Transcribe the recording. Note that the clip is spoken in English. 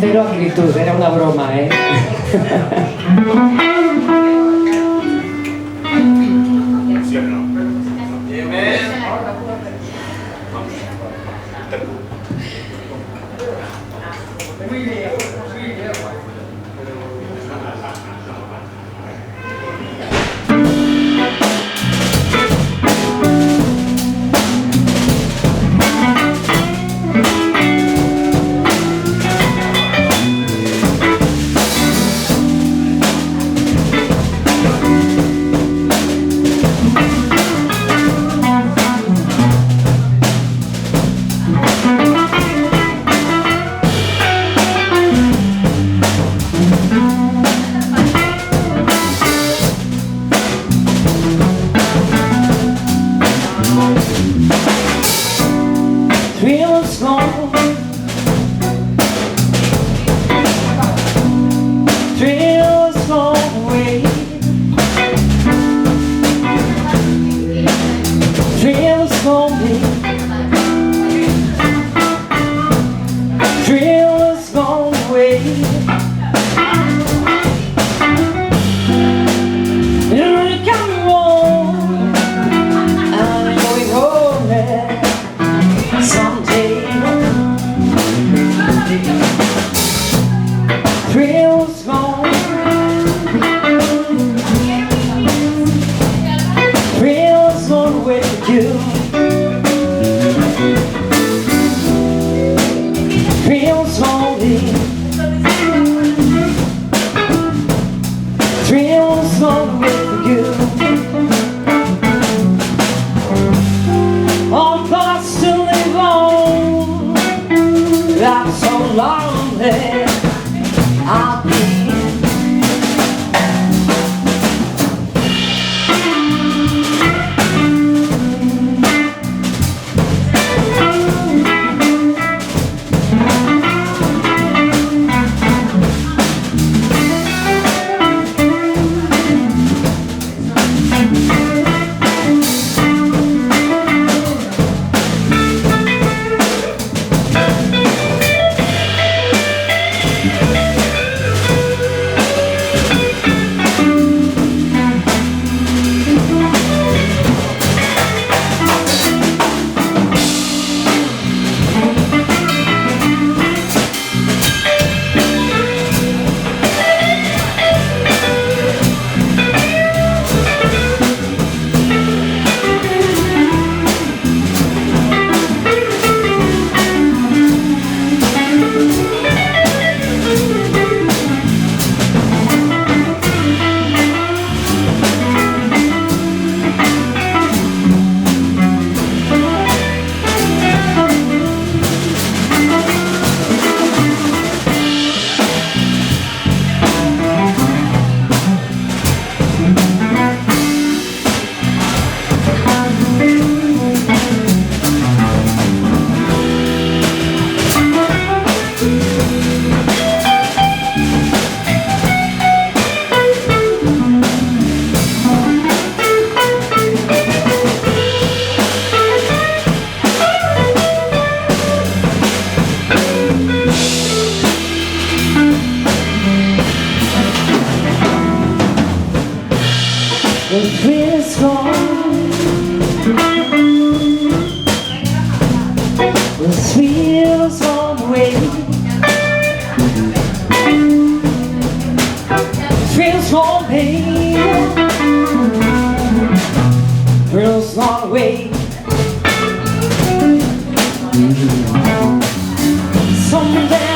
cero acritud, era una broma, ¿eh? ¿Sí o no? Feels long, feels long way, feels lonely, feels long way. You're coming home, I'm going home now. Someday feels long, feels long with you, feels lonely, feels long with you. All thoughts to live on, I'm so lonely, I'll be. The feels long, the feels long way, feels long pain, feels long way. Someday